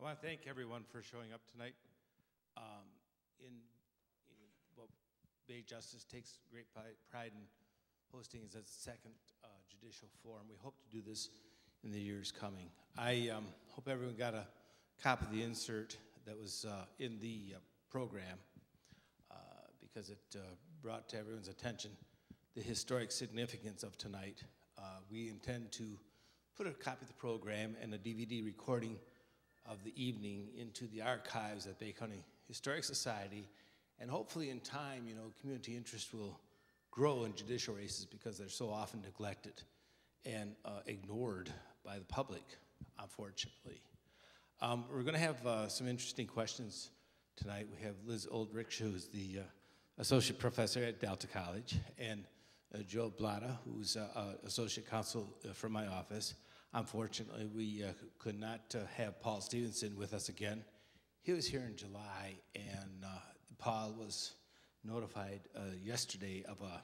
want to thank everyone for showing up tonight. In what Bay Justice takes great pride in hosting is its second judicial forum. We hope to do this in the years coming. I hope everyone got a copy of the insert that was in the program because it brought to everyone's attention the historic significance of tonight. We intend to put a copy of the program and a DVD recording of the evening into the archives at Bay County Historic Society, and hopefully in time, community interest will grow in judicial races because they're so often neglected and ignored by the public, unfortunately. We're going to have some interesting questions tonight. We have Liz Oldrich, who's the associate professor at Delta College, and Joe Blada, who's associate counsel from my office. Unfortunately, we could not have Paul Stevenson with us again. He was here in July, and Paul was notified yesterday of a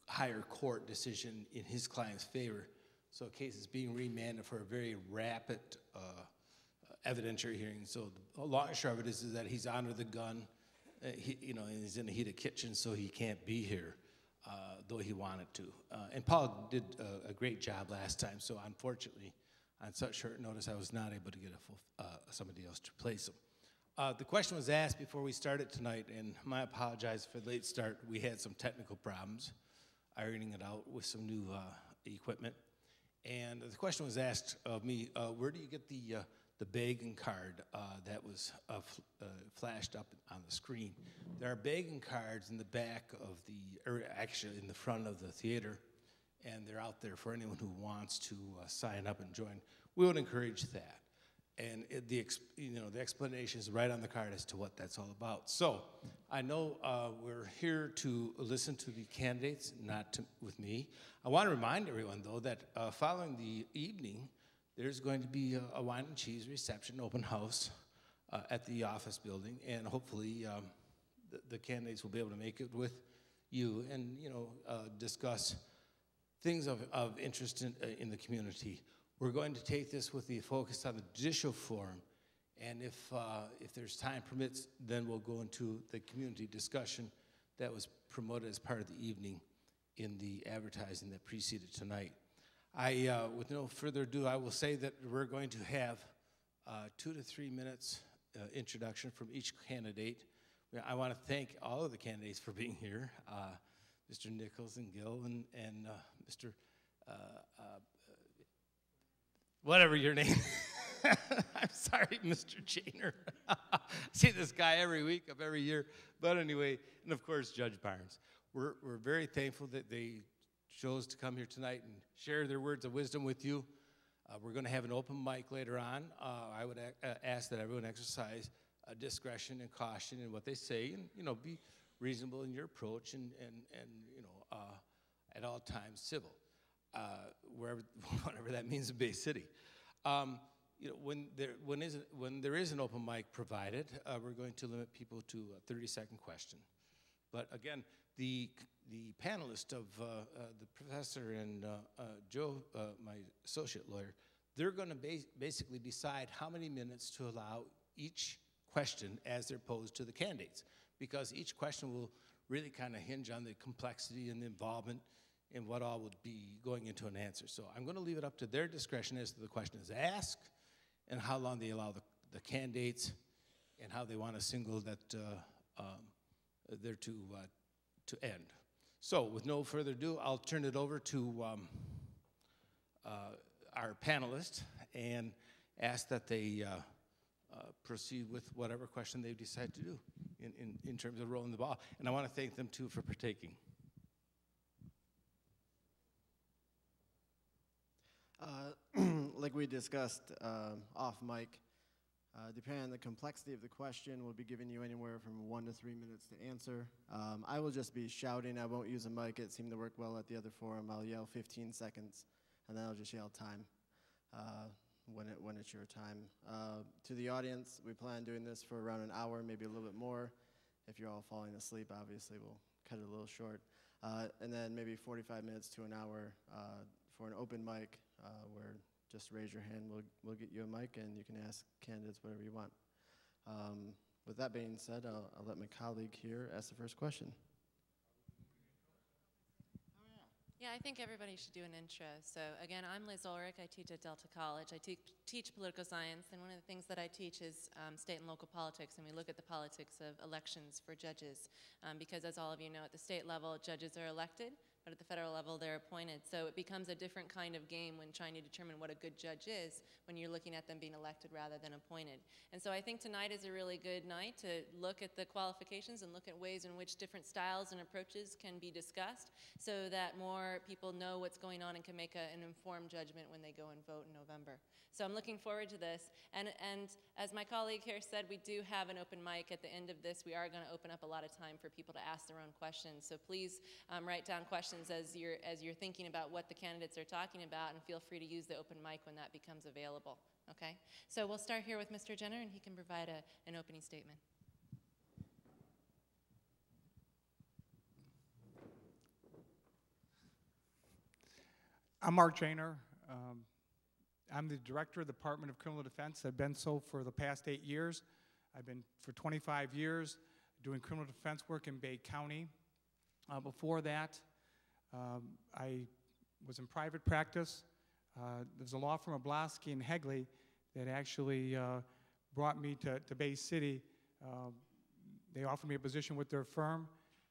higher court decision in his client's favor. So a case is being remanded for a very rapid evidentiary hearing. So the long and short of it is that he's under the gun. And he's in a heated kitchen, so he can't be here, though he wanted to. And Paul did a great job last time, so unfortunately, on such short notice, I was not able to get somebody else to replace him. The question was asked before we started tonight, and I apologize for the late start. We had some technical problems, ironing it out with some new equipment. And the question was asked of me, where do you get the begging card that was flashed up on the screen? There are begging cards in the back of or actually in the front of the theater, and they're out there for anyone who wants to sign up and join. We would encourage that. And the explanation is right on the card as to what that's all about. So I know we're here to listen to the candidates, not with me. I want to remind everyone, though, that following the evening, there's going to be a wine and cheese reception, open house at the office building, and hopefully the candidates will be able to make it with you and discuss things of interest in the community. We're going to take this with the focus on the judicial forum, and if there's time permits, then we'll go into the community discussion that was promoted as part of the evening in the advertising that preceded tonight. With no further ado, I will say that we're going to have 2 to 3 minutes introduction from each candidate. I want to thank all of the candidates for being here, Mr. Nichols and Gill and Mr. Whatever your name. I'm sorry, Mr. Chainer. I see this guy every week of every year. But anyway, and of course, Judge Barnes. We're very thankful that they chose to come here tonight and share their words of wisdom with you. We're going to have an open mic later on. I would ask that everyone exercise discretion and caution in what they say, and be reasonable in your approach, and at all times civil, whatever that means in Bay City. When there is an open mic provided, we're going to limit people to a 30-second question. But again, the panelists of the professor and Joe, my associate lawyer, they're going to basically decide how many minutes to allow each question as they're posed to the candidates, because each question will really kind of hinge on the complexity and the involvement in what all would be going into an answer. So I'm going to leave it up to their discretion as to the question is asked and how long they allow the candidates and how they want to single that there to end. So with no further ado, I'll turn it over to our panelists and ask that they proceed with whatever question they decide to do in terms of rolling the ball. And I want to thank them too for partaking. Like we discussed off mic, depending on the complexity of the question, we'll be giving you anywhere from 1 to 3 minutes to answer. I will just be shouting. I won't use a mic. It seemed to work well at the other forum. I'll yell 15 seconds, and then I'll just yell time when it's your time. To the audience, we plan on doing this for around an hour, maybe a little bit more. If you're all falling asleep, obviously, we'll cut it a little short. And then maybe 45 minutes to an hour for an open mic where just raise your hand. We'll get you a mic, and you can ask candidates whatever you want. With that being said, I'll let my colleague here ask the first question. Yeah, I think everybody should do an intro. So again, I'm Liz Ulrich. I teach at Delta College. I teach political science, and one of the things that I teach is state and local politics, and we look at the politics of elections for judges. Because as all of you know, at the state level, judges are elected, but at the federal level, they're appointed. So it becomes a different kind of game when trying to determine what a good judge is when you're looking at them being elected rather than appointed. And so I think tonight is a really good night to look at the qualifications and look at ways in which different styles and approaches can be discussed so that more people know what's going on and can make an informed judgment when they go and vote in November. So I'm looking forward to this. And as my colleague here said, we do have an open mic at the end of this. We are going to open up a lot of time for people to ask their own questions. So please write down questions as you're thinking about what the candidates are talking about, and feel free to use the open mic when that becomes available. Okay? So we'll start here with Mr. Jenner, and he can provide an opening statement. I'm Mark Jenner. I'm the director of the Department of Criminal Defense. I've been so for the past 8 years. I've been for 25 years doing criminal defense work in Bay County. Before that, I was in private practice. There's a law firm of Blosky and Hegley that actually brought me to Bay City. They offered me a position with their firm,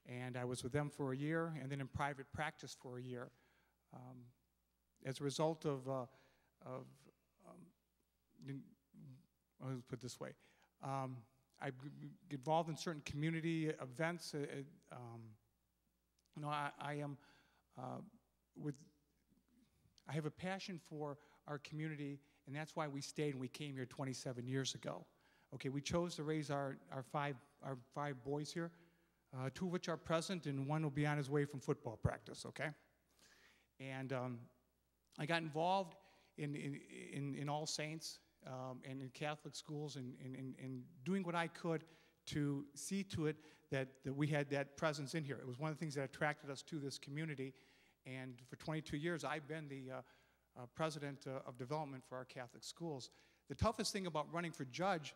and I was with them for a year, and then in private practice for a year. As a result of let's put it this way, I get involved in certain community events. I have a passion for our community, and that's why we stayed and we came here 27 years ago. Okay, we chose to raise our five boys here, 2 of which are present, and 1 will be on his way from football practice. Okay, and I got involved in All Saints and in Catholic schools and doing what I could to see to it that we had that presence in here. It was one of the things that attracted us to this community, and for 22 years I've been the president of development for our Catholic schools. The toughest thing about running for judge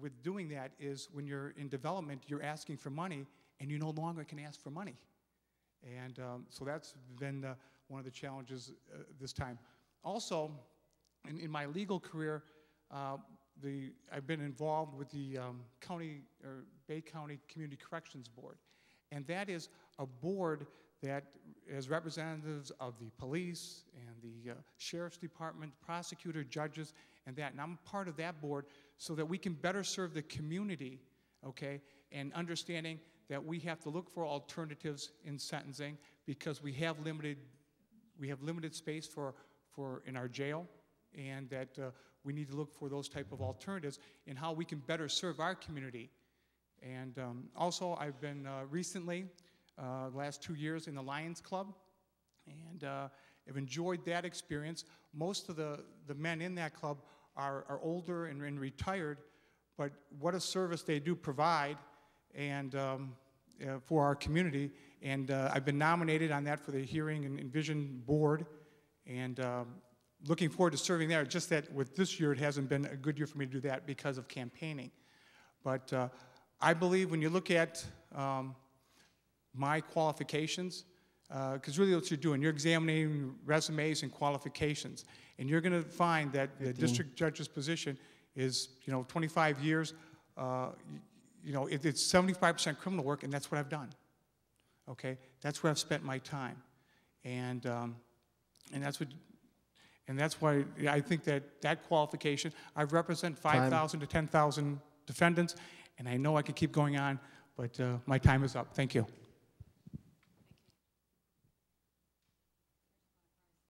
with doing that is when you're in development, you're asking for money, and you no longer can ask for money. And so that's been one of the challenges this time. Also, in my legal career, I've been involved with the Bay County Community Corrections Board. And that is a board that is representatives of the police and the sheriff's department, prosecutor, judges, and that. And I'm part of that board so that we can better serve the community, okay, and understanding that we have to look for alternatives in sentencing because we have limited space in our jail, and that we need to look for those type of alternatives in how we can better serve our community. And also, I've been recently, the last 2 years, in the Lions Club, and I've enjoyed that experience. Most of the men in that club are older and retired, but what a service they do provide and for our community. And I've been nominated on that for the Hearing and Vision Board, and looking forward to serving there. Just that with this year, it hasn't been a good year for me to do that because of campaigning. But I believe when you look at my qualifications, because really what you're doing, you're examining resumes and qualifications, and you're going to find that the district judge's position is, 25 years. It's 75% criminal work, and that's what I've done. Okay, that's where I've spent my time, and that's why I think that qualification. I represent 5,000 to 10,000 defendants, and I know I could keep going on, but my time is up. Thank you.